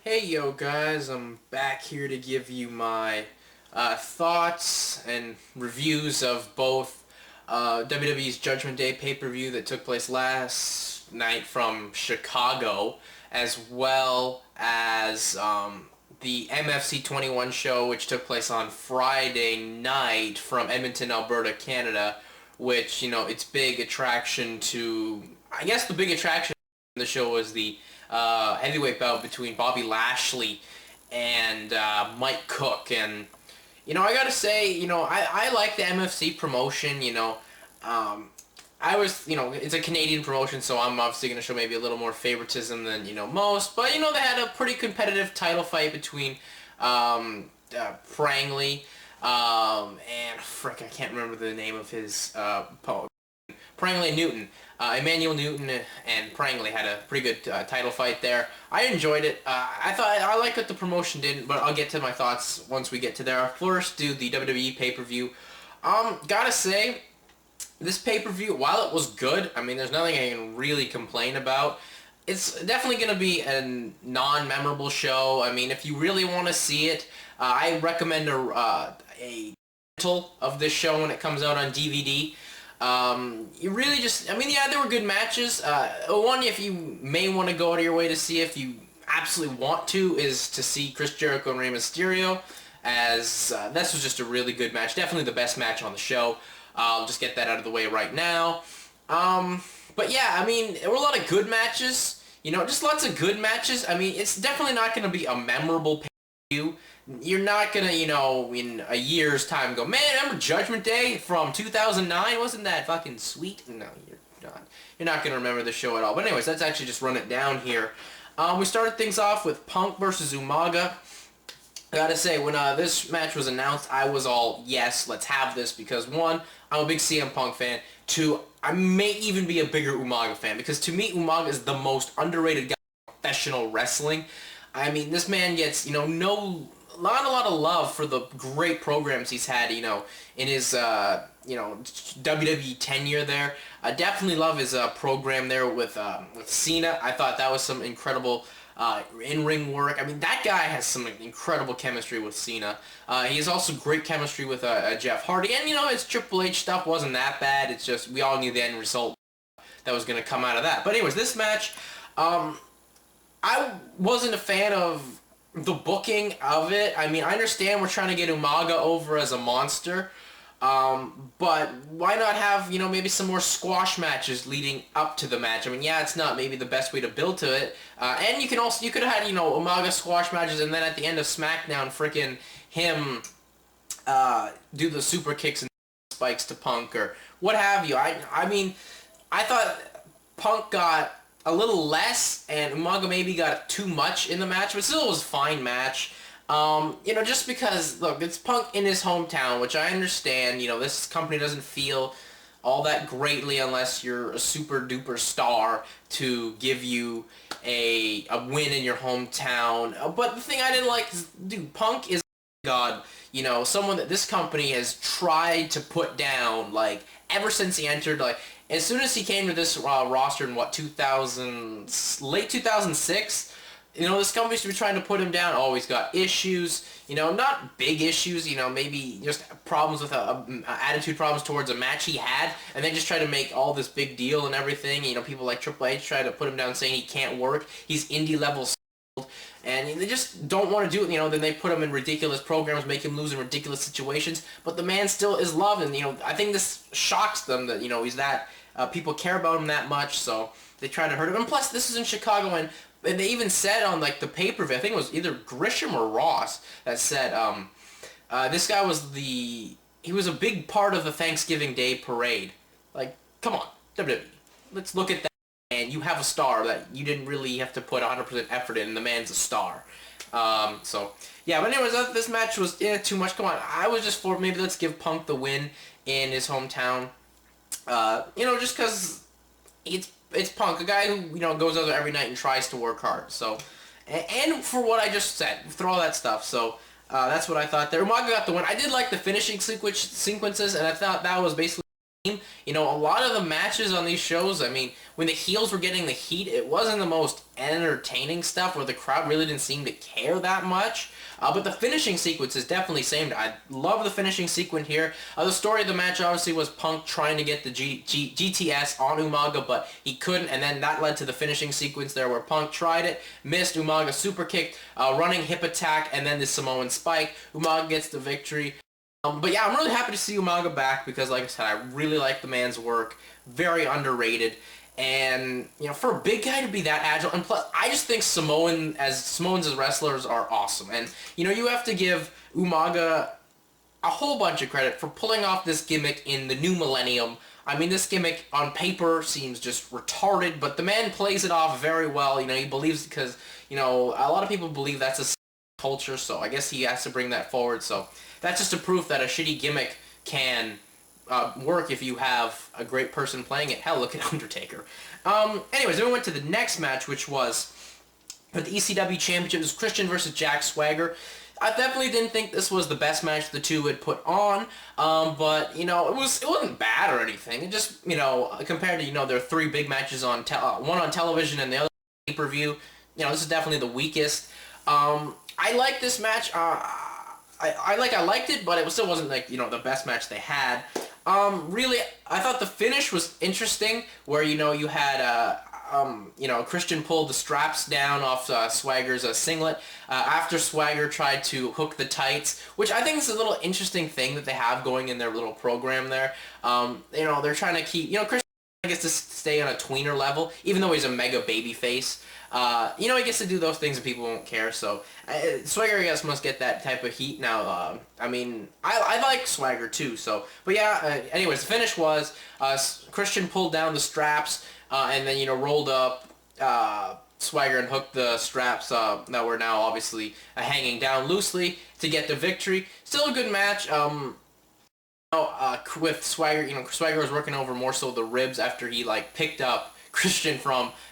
Hey yo guys, I'm back here to give you my thoughts and reviews of both WWE's Judgment Day pay-per-view that took place last night from Chicago, as well as the MFC 21 show, which took place on Friday night from Edmonton, Alberta, Canada, which, its big attraction to, I guess the big attraction of the show was the heavyweight bout between Bobby Lashley and Mike Cook. And I gotta say, I like the MFC promotion. It's a Canadian promotion, so I'm obviously gonna show maybe a little more favoritism than most. But they had a pretty competitive title fight between Prangley and frick, I can't remember the name of his Prangley and Newton. Emmanuel Newton and Prangley had a pretty good title fight there. I enjoyed it. I like what the promotion did, but I'll get to my thoughts once we get to there. I'll first do the WWE pay-per-view. Gotta say, this pay-per-view, while it was good, I mean, there's nothing I can really complain about. It's definitely going to be a non-memorable show. I mean, if you really want to see it, I recommend a rental of this show when it comes out on DVD. You really just, yeah, there were good matches. One, if you may want to go out of your way to see, if you absolutely want to, is to see Chris Jericho and Rey Mysterio, as this was just a really good match. Definitely the best match on the show. I'll just get that out of the way right now. But yeah, there were a lot of good matches. Just lots of good matches. It's definitely not going to be a memorable pay-per-view. You're not gonna, in a year's time go, man, remember Judgment Day from 2009? Wasn't that fucking sweet? No, you're not. You're not gonna remember the show at all. But anyways, let's actually just run it down here. We started things off with Punk versus Umaga. I gotta say, when this match was announced, I was all, yes, let's have this, because one, I'm a big CM Punk fan. Two, I may even be a bigger Umaga fan, because to me, Umaga is the most underrated guy in professional wrestling. This man gets, not a lot of love for the great programs he's had, in his, WWE tenure there. I definitely love his program there with Cena. I thought that was some incredible in-ring work. That guy has some incredible chemistry with Cena. He has also great chemistry with Jeff Hardy. And, his Triple H stuff wasn't that bad. It's just, we all knew the end result that was going to come out of that. But anyways, this match, I wasn't a fan of the booking of it. I understand we're trying to get Umaga over as a monster, but why not have, maybe some more squash matches leading up to the match? Yeah, it's not maybe the best way to build to it, and you could have had, Umaga squash matches, and then at the end of SmackDown, frickin' him do the super kicks and spikes to Punk, or what have you. I thought Punk got a little less, and Umaga maybe got too much in the match, but still it was a fine match. Just because, look, it's Punk in his hometown, which I understand, this company doesn't feel all that greatly unless you're a super duper star to give you a win in your hometown. But the thing I didn't like is, dude, Punk is God, someone that this company has tried to put down, ever since he entered, as soon as he came to this roster in, late 2006, this company should be trying to put him down. Oh, he's got issues, not big issues, maybe just problems with attitude problems towards a match he had, and then just try to make all this big deal and everything. People like Triple H try to put him down saying he can't work. He's indie level, and they just don't want to do it. Then they put him in ridiculous programs, make him lose in ridiculous situations, but the man still is loved, and I think this shocks them that he's that people care about him that much, so they try to hurt him. And plus, this is in Chicago, and they even said on the pay-per-view, I think it was either Grisham or Ross that said this guy was he was a big part of the Thanksgiving Day parade. Come on, WWE, let's look at that. And you have a star that you didn't really have to put 100% effort in, and the man's a star. So, yeah, but anyways, this match was too much. Come on, I was just for, maybe let's give Punk the win in his hometown. Just because it's Punk, a guy who, goes out there every night and tries to work hard. So, and for what I just said, for all that stuff. So, that's what I thought there. Umaga got the win. I did like the finishing sequences, and I thought that was basically You know, a lot of the matches on these shows, I mean, when the heels were getting the heat, it wasn't the most entertaining stuff where the crowd really didn't seem to care that much. But the finishing sequence is definitely same. I love the finishing sequence here. The story of the match obviously was Punk trying to get the GTS on Umaga, but he couldn't, and then that led to the finishing sequence there where Punk tried it, missed, Umaga super kicked, running hip attack, and then the Samoan spike. Umaga gets the victory. But yeah, I'm really happy to see Umaga back because, like I said, I really like the man's work. Very underrated. And, you know, for a big guy to be that agile, and plus, I just think Samoans as wrestlers are awesome. And, you know, you have to give Umaga a whole bunch of credit for pulling off this gimmick in the new millennium. I mean, this gimmick on paper seems just retarded, but the man plays it off very well. You know, he believes, because, you know, a lot of people believe that's a culture, so I guess he has to bring that forward. So that's just a proof that a shitty gimmick can work if you have a great person playing it. Hell, look at Undertaker. Anyways, then we went to the next match, which was for the ECW Championship. It was Christian versus Jack Swagger. I definitely didn't think this was the best match the two had put on, but, you know, it wasn't bad or anything. It just, you know, compared to, you know, their three big matches on one on television and the other pay-per-view, you know, this is definitely the weakest. I like this match. I liked it, but it still wasn't, like, you know, the best match they had. Really, I thought the finish was interesting, where, you know, you had, you know, Christian pulled the straps down off Swagger's singlet after Swagger tried to hook the tights, which I think is a little interesting thing that they have going in their little program there. You know, they're trying to keep, you know, Christian gets to stay on a tweener level, even though he's a mega baby face. You know, he gets to do those things and people won't care, so Swagger, I guess, must get that type of heat now. I mean, I like Swagger too, so, but yeah, anyways, the finish was Christian pulled down the straps and then, you know, rolled up Swagger and hooked the straps that were now obviously hanging down loosely to get the victory. Still a good match. With Swagger, you know, Swagger was working over more so the ribs after he, like, picked up Christian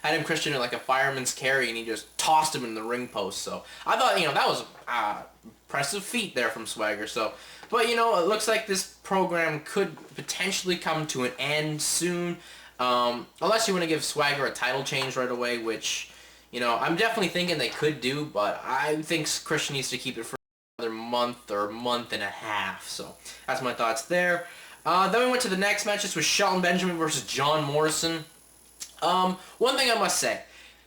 had Christian in like a fireman's carry, and he just tossed him in the ring post. So I thought, you know, that was impressive feat there from Swagger. So, but, you know, it looks like this program could potentially come to an end soon, unless you want to give Swagger a title change right away, which, you know, I'm definitely thinking they could do, but I think Christian needs to keep it for another month or month and a half. So that's my thoughts there. Then we went to the next match. This was Shelton Benjamin versus John Morrison. One thing I must say,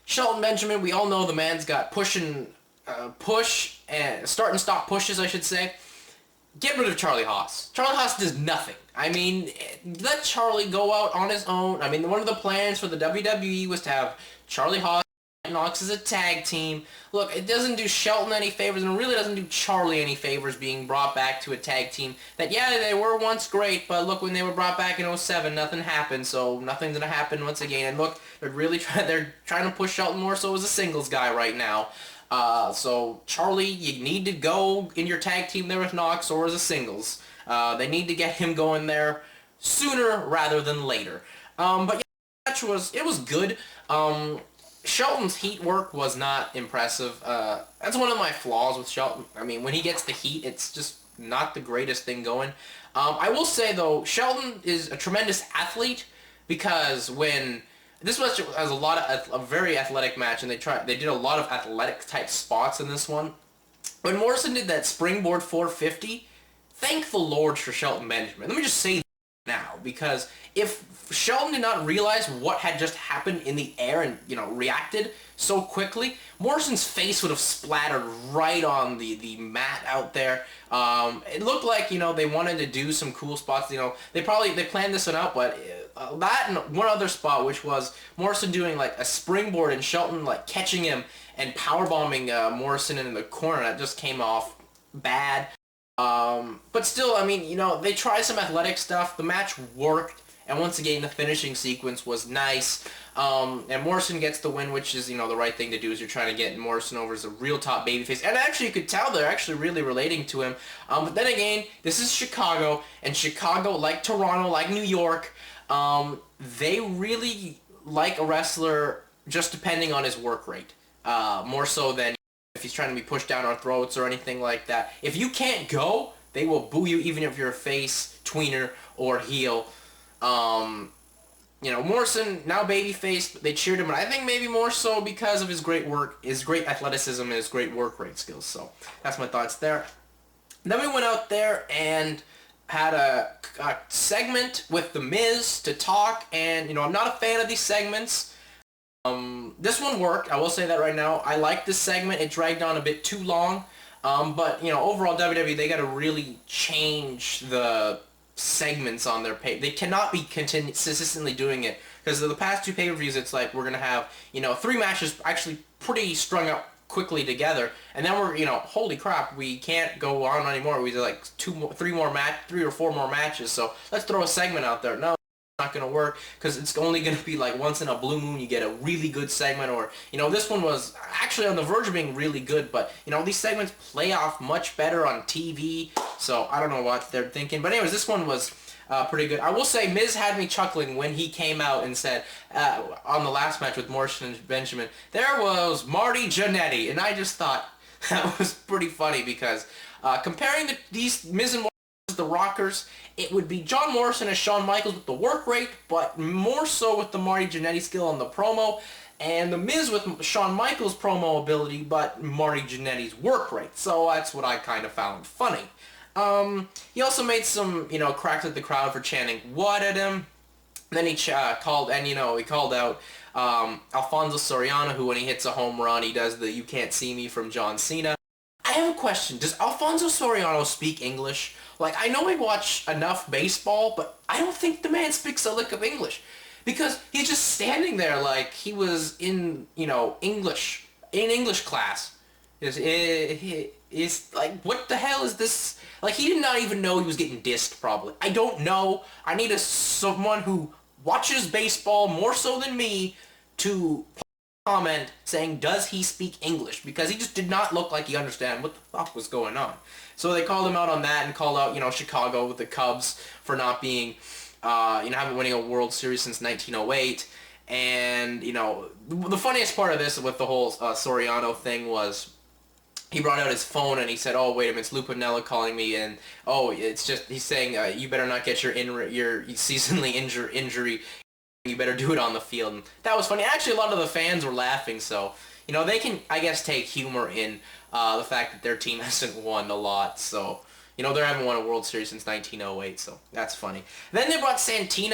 Shelton Benjamin, we all know the man's got push and start and stop pushes, I should say. Get rid of Charlie Haas. Charlie Haas does nothing. I mean, let Charlie go out on his own. I mean, one of the plans for the WWE was to have Charlie Haas and Knox as a tag team. Look, it doesn't do Shelton any favors, and it really doesn't do Charlie any favors being brought back to a tag team that, yeah, they were once great, but look, when they were brought back in 07, nothing happened, so nothing's going to happen once again. And look, they're trying to push Shelton more so as a singles guy right now. So, Charlie, you need to go in your tag team there with Knox or as a singles. They need to get him going there sooner rather than later. But yeah, the match was good. Shelton's heat work was not impressive. That's one of my flaws with Shelton. I mean, when he gets the heat, it's just not the greatest thing going. I will say, though, Shelton is a tremendous athlete, because when this match has a very athletic match, and they did a lot of athletic type spots in this one. When Morrison did that springboard 450, thank the Lord for Shelton Benjamin. Let me just say now, because if Shelton did not realize what had just happened in the air and, you know, reacted so quickly, Morrison's face would have splattered right on the mat out there. It looked like, you know, they wanted to do some cool spots. You know, they planned this one out, but that and one other spot, which was Morrison doing like a springboard and Shelton like catching him and powerbombing Morrison in the corner, that just came off bad. But still, I mean, you know, they tried some athletic stuff. The match worked, and once again, the finishing sequence was nice. And Morrison gets the win, which is, you know, the right thing to do, is you're trying to get Morrison over as a real top babyface. And actually, you could tell they're actually really relating to him. But then again, this is Chicago, and Chicago, like Toronto, like New York, they really like a wrestler just depending on his work rate, more so than if he's trying to be pushed down our throats or anything like that. If you can't go, they will boo you even if you're a face, tweener, or heel. Morrison, now babyface, they cheered him, but I think maybe more so because of his great work, his great athleticism, and his great work rate skills. So that's my thoughts there. Then we went out there and had a segment with The Miz to talk, and, I'm not a fan of these segments. This one worked, I will say that right now. I like this segment. It dragged on a bit too long. But, overall, WWE, they got to really change the segments on their pay. They cannot be consistently doing it, because the past two pay-per-views, it's like we're going to have, 3 matches actually pretty strung up quickly together, and then we're, holy crap, we can't go on anymore. We did like 3 or 4 more matches, so let's throw a segment out there. No, not going to work, because it's only going to be like once in a blue moon you get a really good segment, or, this one was actually on the verge of being really good, but, these segments play off much better on TV, so I don't know what they're thinking. But anyways, this one was pretty good. I will say, Miz had me chuckling when he came out and said, on the last match with Morrison and Benjamin, there was Marty Jannetty, and I just thought that was pretty funny, because comparing these Miz and Morrison as the Rockers, it would be John Morrison as Shawn Michaels with the work rate, but more so with the Marty Jannetty skill on the promo, and the Miz with Shawn Michaels' promo ability, but Marty Jannetty's work rate. So that's what I kind of found funny. He also made some, cracks at the crowd for chanting "what" at him. Then he called out Alfonso Soriano, who when he hits a home run, he does the "you can't see me" from John Cena. I have a question. Does Alfonso Soriano speak English? Like, I know I watch enough baseball, but I don't think the man speaks a lick of English. Because he's just standing there like he was in, English class. It's like, what the hell is this? Like, he did not even know he was getting dissed, probably. I don't know. I need someone who watches baseball more so than me to comment saying, does he speak English? Because he just did not look like he understood what the fuck was going on. So they called him out on that and called out, Chicago with the Cubs for not being, haven't winning a World Series since 1908. And, the funniest part of this with the whole Soriano thing was he brought out his phone and he said, oh, wait a minute, it's Lou Piniella calling me, and, oh, it's just, he's saying, you better not get your seasonally injury. You better do it on the field. And that was funny. Actually, a lot of the fans were laughing, so, they can, I guess, take humor in the fact that their team hasn't won a lot, so, they haven't won a World Series since 1908, so that's funny. Then they brought Santino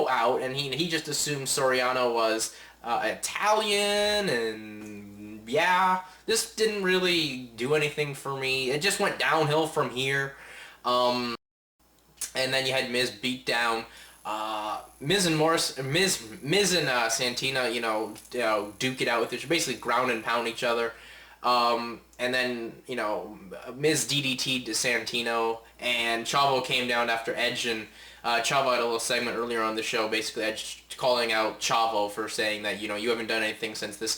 out, and he just assumed Soriano was Italian, and yeah, this didn't really do anything for me. It just went downhill from here. And then you had Miz beat down Miz and Santino, duke it out with each other, basically ground and pound each other. And then, Miz DDT'd to Santino, and Chavo came down after Edge, and Chavo had a little segment earlier on the show, basically Edge calling out Chavo for saying that, you haven't done anything since this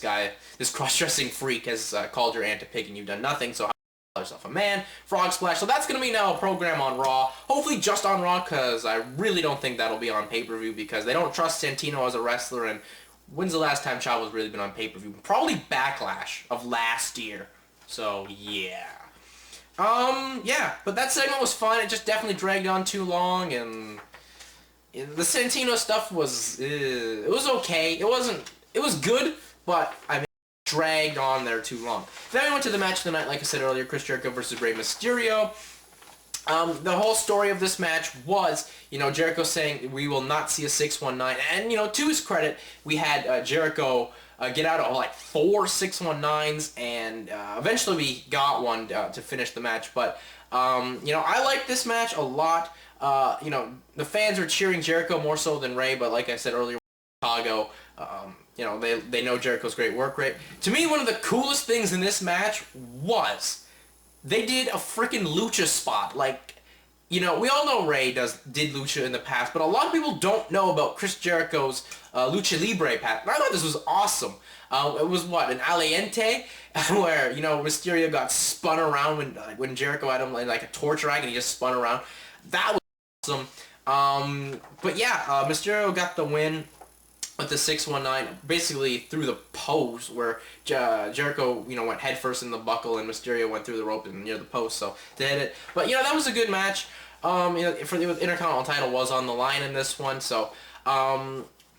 cross-dressing freak has called your aunt a pig and you've done nothing, so call yourself a man, frog splash. So that's going to be now a program on Raw, hopefully just on Raw, because I really don't think that'll be on pay-per-view, because they don't trust Santino as a wrestler, and when's the last time Chavo's really been on pay-per-view? Probably Backlash of last year. So, yeah. Yeah, but that segment was fun. It just definitely dragged on too long, and the Santino stuff was, it was okay. It was good, but it dragged on there too long. Then we went to the match of the night, like I said earlier, Chris Jericho versus Rey Mysterio. The whole story of this match was, Jericho saying we will not see a 619, and, to his credit, we had Jericho get out of like 4 619s, and eventually we got one to finish the match, but, I like this match a lot. The fans are cheering Jericho more so than Rey, but like I said earlier, Chicago, they know Jericho's great work rate. To me, one of the coolest things in this match was they did a freaking lucha spot. Like, we all know Rey did lucha in the past, but a lot of people don't know about Chris Jericho's lucha libre path. And I thought this was awesome. It was an aliente, where, Mysterio got spun around when Jericho had him like a torch rack and he just spun around. That was awesome. But yeah, Mysterio got the win with the 619, basically through the pose where Jericho, went headfirst in the buckle, and Mysterio went through the rope and near the post, so they hit it. But, that was a good match. For the Intercontinental title was on the line in this one, so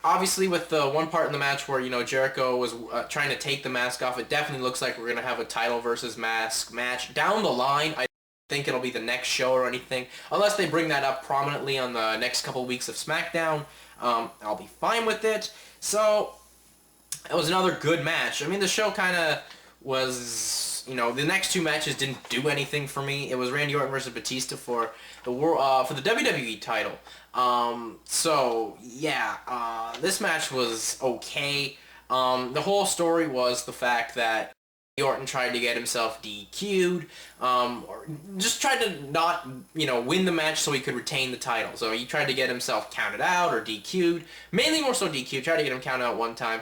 obviously with the one part in the match where Jericho was trying to take the mask off, it definitely looks like we're gonna have a title versus mask match down the line. I think it'll be the next show or anything, unless they bring that up prominently on the next couple weeks of SmackDown. I'll be fine with it. So it was another good match. I mean, the show kind of was, the next two matches didn't do anything for me. It was Randy Orton versus Batista for the WWE title. So yeah, this match was okay. The whole story was the fact that Orton tried to get himself DQ'd, or just tried to not, win the match so he could retain the title. So he tried to get himself counted out or DQ'd, mainly more so DQ'd, tried to get him counted out one time.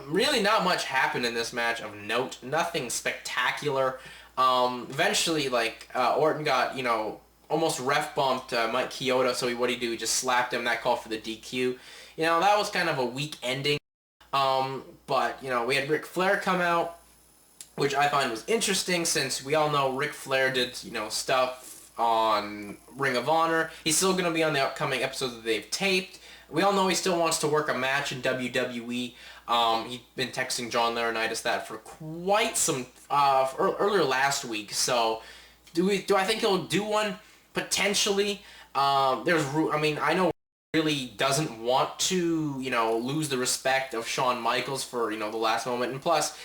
Really not much happened in this match of note, nothing spectacular. Eventually, Orton got, almost ref bumped Mike Chioda, so what did he do? He just slapped him, that called for the DQ. That was kind of a weak ending. But, we had Ric Flair come out, which I find was interesting since we all know Ric Flair did, stuff on Ring of Honor. He's still going to be on the upcoming episodes that they've taped. We all know he still wants to work a match in WWE. He'd been texting John Laurinaitis that for quite some, earlier last week. So, do I think he'll do one? Potentially. I know really doesn't want to, lose the respect of Shawn Michaels for, the last moment. And plus,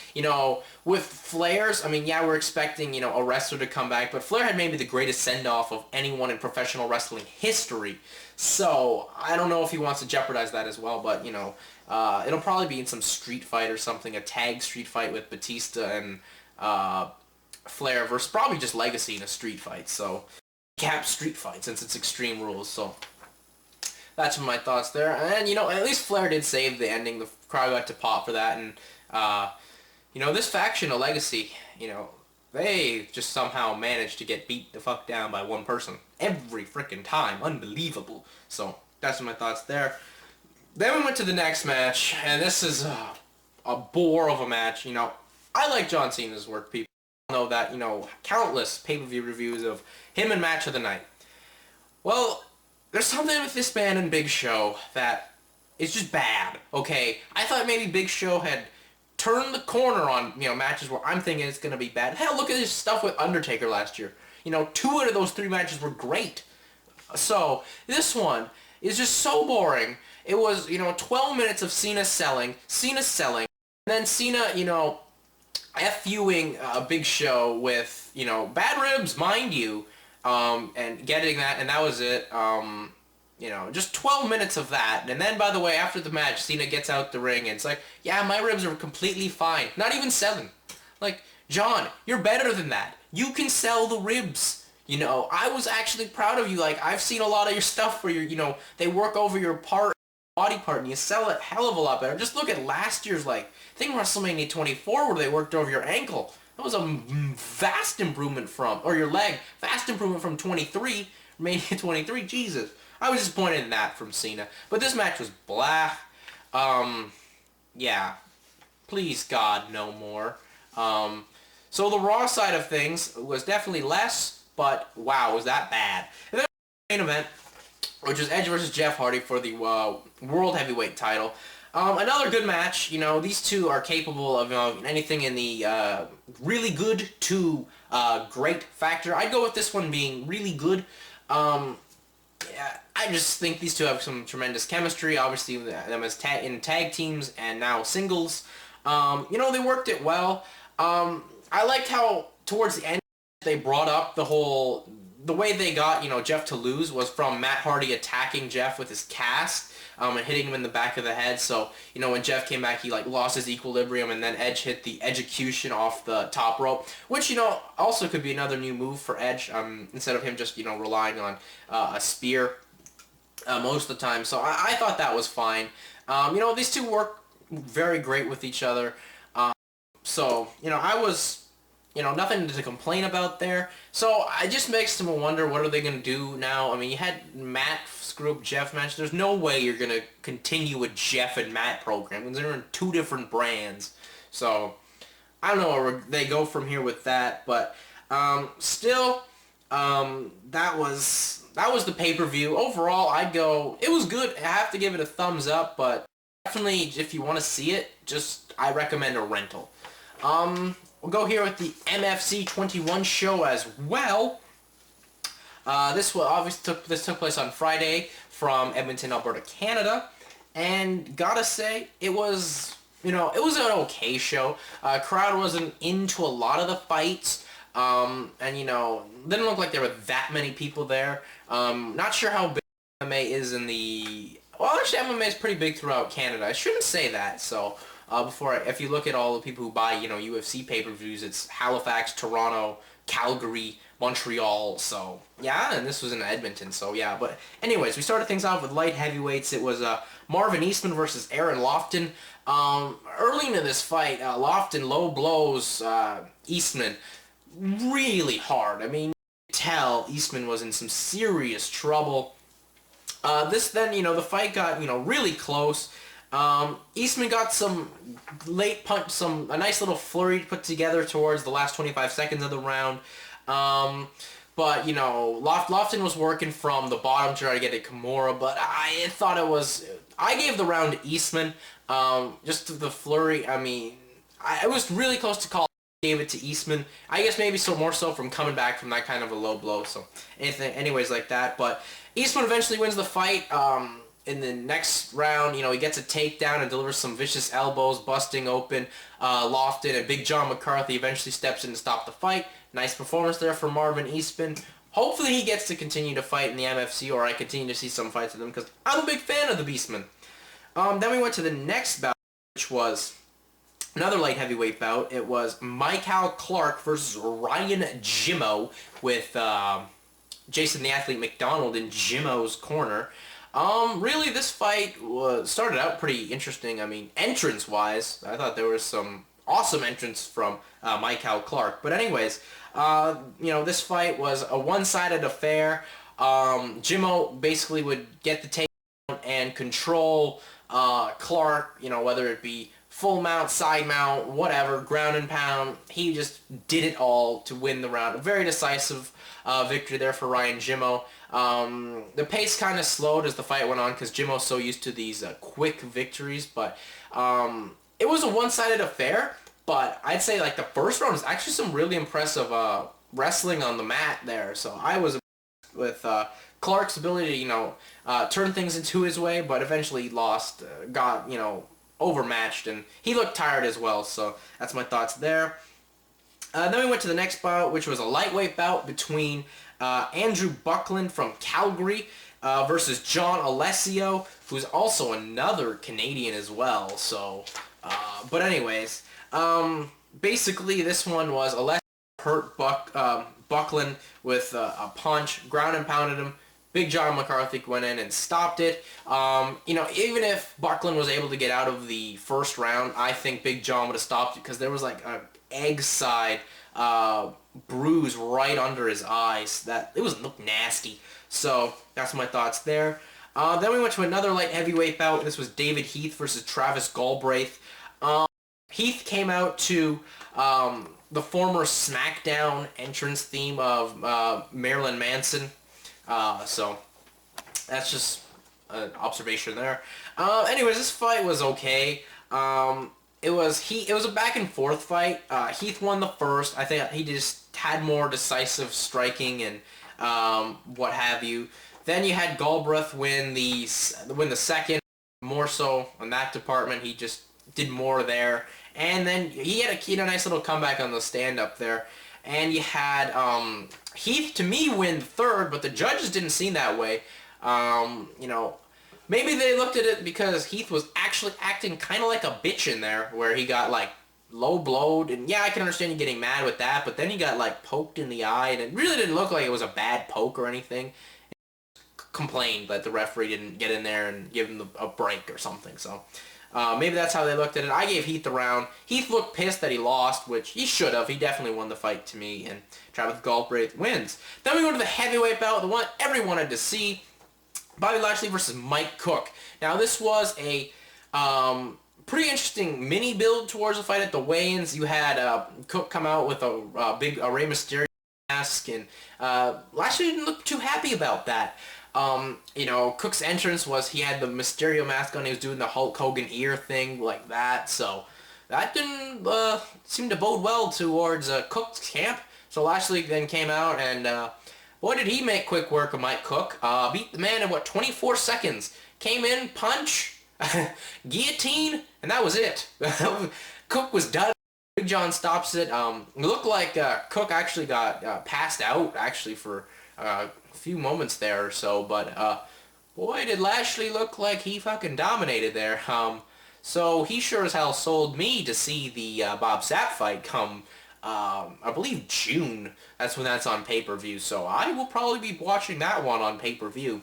with Flair's, we're expecting, a wrestler to come back, but Flair had maybe the greatest send-off of anyone in professional wrestling history. So, I don't know if he wants to jeopardize that as well, but, it'll probably be in some street fight or something, a tag street fight with Batista and Flair versus probably just Legacy in a street fight. So, cap street fight since it's Extreme Rules, so that's my thoughts there. And, at least Flair did save the ending. The crowd got to pop for that. And, this faction of Legacy, they just somehow managed to get beat the fuck down by one person every freaking time. Unbelievable. So, that's my thoughts there. Then we went to the next match, and this is a bore of a match. I like John Cena's work, people know that, countless pay-per-view reviews of him and Match of the Night. Well, there's something with this man and Big Show that is just bad, okay? I thought maybe Big Show had turned the corner on, matches where I'm thinking it's going to be bad. Hell, look at this stuff with Undertaker last year. 2 out of those 3 matches were great. So, this one is just so boring. It was, 12 minutes of Cena selling, and then Cena, F-viewing a Big Show with, bad ribs, mind you, and getting that, and that was it. Just 12 minutes of that. And then, by the way, after the match, Cena gets out the ring, and it's like, yeah, my ribs are completely fine. Not even 7. Like, John, you're better than that. You can sell the ribs. I was actually proud of you. Like, I've seen a lot of your stuff where you're, they work over your body part, and you sell it hell of a lot better. Just look at last year's, I think WrestleMania 24, where they worked over your ankle. That was a vast improvement or your leg, vast improvement from 23, Mania 23, Jesus. I was disappointed in that from Cena. But this match was blah. Yeah. Please, God, no more. So the Raw side of things was definitely less, but wow, was that bad. And then the main event, which was Edge versus Jeff Hardy for the World Heavyweight title. Another good match. These two are capable of anything in the really good to great factor. I'd go with this one being really good. Yeah, I just think these two have some tremendous chemistry. Obviously, them as in tag teams and now singles. They worked it well. I liked how towards the end they brought up the way they got, Jeff to lose was from Matt Hardy attacking Jeff with his cast, and hitting him in the back of the head. So, when Jeff came back, he, lost his equilibrium, and then Edge hit the execution off the top rope, which, also could be another new move for Edge, instead of him just, relying on a spear most of the time. So, I thought that was fine. These two work very great with each other. So, I was... nothing to complain about there. So, I just makes them wonder, what are they going to do now? You had Matt screw up Jeff match. There's no way you're going to continue a Jeff and Matt program, because they're in 2 different brands. So, I don't know where they go from here with that, but still, That was the pay-per-view. Overall, I'd go, it was good. I have to give it a thumbs up, but definitely if you want to see it, I recommend a rental. We'll go here with the MFC 21 show as well. This took place on Friday from Edmonton, Alberta, Canada, and gotta say it was an okay show. Crowd wasn't into a lot of the fights, and didn't look like there were that many people there. Not sure how big MMA is in the. Well, actually, MMA is pretty big throughout Canada. I shouldn't say that. So if you look at all the people who buy UFC pay-per-views, it's Halifax, Toronto, Calgary, Montreal, so yeah, and this was in Edmonton, so yeah. But anyways, we started things off with light heavyweights. It was Marvin Eastman versus Aron Lofton. Early into this fight, Lofton low blows Eastman really hard. I mean, you could tell Eastman was in some serious trouble. The fight got really close. Eastman got some late punch, a nice little flurry put together towards the last 25 seconds of the round. But Lofton was working from the bottom to try to get a Kimura, but I gave the round to Eastman. Just the flurry. I mean, I was really close to call. Gave it to Eastman. I guess maybe more so from coming back from that kind of a low blow. So anyways like that. But Eastman eventually wins the fight. In the next round, he gets a takedown and delivers some vicious elbows, busting open Lofton, and Big John McCarthy eventually steps in to stop the fight. Nice performance there for Marvin Eastman. Hopefully he gets to continue to fight in the MFC, or I continue to see some fights with him, because I'm a big fan of the Beastman. Then we went to the next bout, which was another light heavyweight bout. It was Mychal Clark versus Ryan Jimmo, with Jason the Athlete McDonald in Jimmo's corner. Really, this fight started out pretty interesting. I mean, entrance-wise, I thought there was some awesome entrance from Mychal Clark. But anyways, this fight was a one-sided affair. Jimmo basically would get the takedown and control Clark, whether it be full mount, side mount, whatever, ground and pound. He just did it all to win the round. A very decisive victory there for Ryan Jimmo. The pace kind of slowed as the fight went on because Jimmo's so used to these quick victories, but it was a one-sided affair. But I'd say like the first round was actually some really impressive wrestling on the mat there. So I was impressed with Clark's ability to turn things into his way, but eventually lost, got overmatched, and he looked tired as well. So that's my thoughts there. Then we went to the next bout, which was a lightweight bout between Andrew Buckland from Calgary versus John Alessio, who's also another Canadian as well. So, but anyways, basically this one was Alessio hurt Buckland with a punch, ground and pounded him. Big John McCarthy went in and stopped it. Even if Buckland was able to get out of the first round, I think Big John would have stopped it because there was like a egg side bruise right under his eyes. That it looked nasty. So that's my thoughts there. Then we went to another light heavyweight bout. This was David Heath versus Travis Galbraith. Heath came out to the former SmackDown entrance theme of Marilyn Manson. So that's just an observation there. Anyways, this fight was okay. It was a back and forth fight. Heath won the first. I think he just had more decisive striking and what have you. Then you had Galbraith win the second, more so in that department. He just did more there. And then he had a nice little comeback on the stand-up there. And you had Heath, to me, win the third, but the judges didn't seem that way. Maybe they looked at it because Heath was actually acting kind of like a bitch in there, where he got, like, low-blowed. And, yeah, I can understand you getting mad with that, but then he got, like, poked in the eye, and it really didn't look like it was a bad poke or anything. Complained that the referee didn't get in there and give him a break or something, so... maybe that's how they looked at it. I gave Heath the round. Heath looked pissed that he lost, which he should have. He definitely won the fight to me, and Travis Galbraith wins. Then we go to the heavyweight bout, the one everyone wanted to see. Bobby Lashley versus Mike Cook. Now, this was a pretty interesting mini build towards the fight at the weigh-ins. You had Cook come out with a big Rey Mysterio mask, and Lashley didn't look too happy about that. You know, Cook's entrance was he had the Mysterio mask on. He was doing the Hulk Hogan ear thing like that. So that didn't seem to bode well towards Cook's camp. So Lashley then came out and boy, did he make quick work of Mike Cook. Beat the man in, what, 24 seconds. Came in, punch, guillotine, and that was it. Cook was done. Big John stops it. It looked like Cook actually got passed out, actually, for a few moments there or so. But, boy, did Lashley look like he fucking dominated there. So he sure as hell sold me to see the Bob Sapp fight come I believe June. That's when that's on pay-per-view. So I will probably be watching that one on pay-per-view.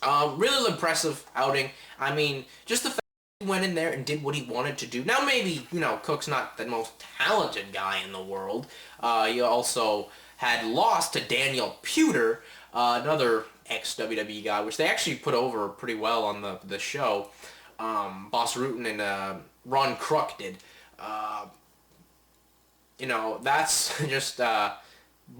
Really impressive outing. I mean, just the fact that he went in there and did what he wanted to do. Now maybe, you know, Cook's not the most talented guy in the world. He also had lost to Daniel Puder, another ex-WWE guy, which they actually put over pretty well on the show. Boss Rutan and Ron Kruk did. You know, that's just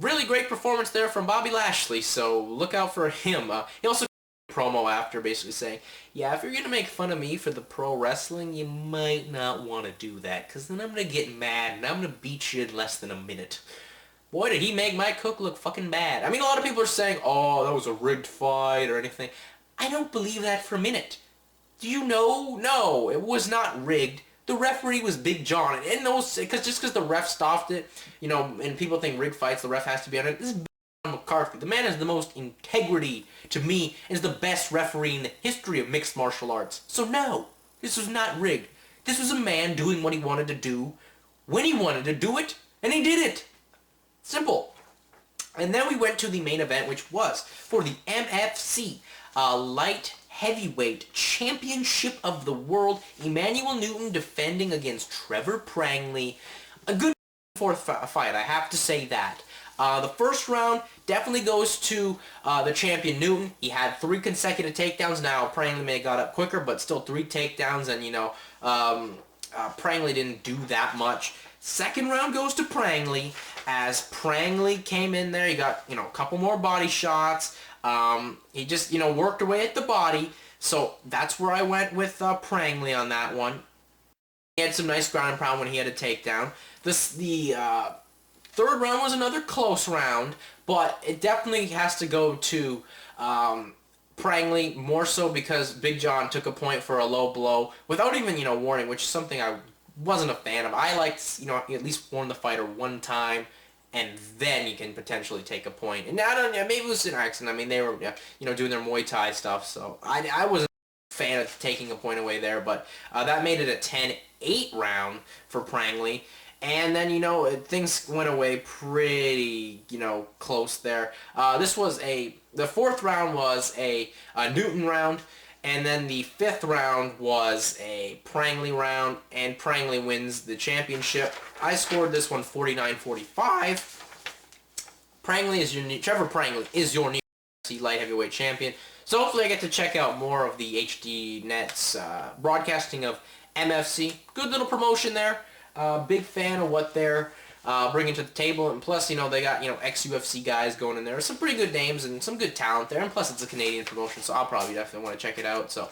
really great performance there from Bobby Lashley, so look out for him. He also did a promo after basically saying, yeah, if you're going to make fun of me for the pro wrestling, you might not want to do that, because then I'm going to get mad, and I'm going to beat you in less than a minute. Boy, did he make Mike Cook look fucking bad. I mean, a lot of people are saying, oh, that was a rigged fight or anything. I don't believe that for a minute. Do you know? No, it was not rigged. The referee was Big John, and those, just because the ref stopped it, you know, and people think rigged fights, the ref has to be on it. This is Big John McCarthy. The man has the most integrity, to me, and is the best referee in the history of mixed martial arts. So no, this was not rigged. This was a man doing what he wanted to do, when he wanted to do it, and he did it. Simple. And then we went to the main event, which was for the MFC Light Heavyweight Championship of the World. Emmanuel Newton defending against Trevor Prangley. A good fourth fight, I have to say that. The first round definitely goes to the champion Newton. He had 3 consecutive takedowns. Now, Prangley may have got up quicker, but still 3 takedowns, and, you know, Prangley didn't do that much. Second round goes to Prangley, as Prangley came in there. He got, you know, a couple more body shots. He just, you know, worked away at the body. So that's where I went with Prangley on that one. He had some nice ground and pound when he had a takedown. The third round was another close round, but it definitely has to go to Prangley, more so because Big John took a point for a low blow without even, you know, warning, which is something I wasn't a fan of. I liked, you know, at least warn the fighter one time, and then you can potentially take a point. And I don't know, maybe it was an accident. I mean, they were, you know, doing their Muay Thai stuff, so I wasn't a fan of taking a point away there, but that made it a 10-8 round for Prangley. And then, you know, things went away pretty, you know, close there. The fourth round was a Newton round, and then the fifth round was a Prangley round, and Prangley wins the championship. I scored this one 49-45. Trevor Prangley is your new UFC light heavyweight champion. So hopefully I get to check out more of the HD Net's broadcasting of MFC. Good little promotion there. Big fan of what they're bringing to the table, and plus, you know, they got, you know, ex-UFC guys going in there. Some pretty good names and some good talent there, and plus it's a Canadian promotion, so I'll probably definitely want to check it out. So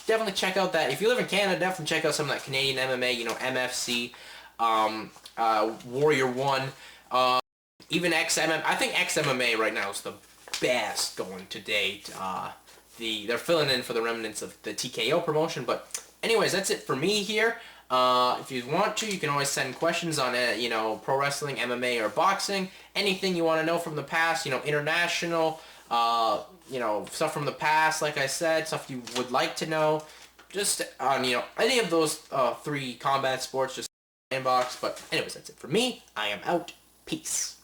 definitely check out that. If you live in Canada, definitely check out some of that Canadian MMA, you know, MFC, Warrior 1, even XMM. I think XMMA right now is the best going to date. They're filling in for the remnants of the TKO promotion, but anyways, that's it for me here. If you want to, you can always send questions on, you know, pro wrestling, MMA, or boxing. Anything you want to know from the past, you know, international, you know, stuff from the past, like I said, stuff you would like to know. Just on, you know, any of those 3 combat sports, just inbox. But anyways, that's it for me. I am out. Peace.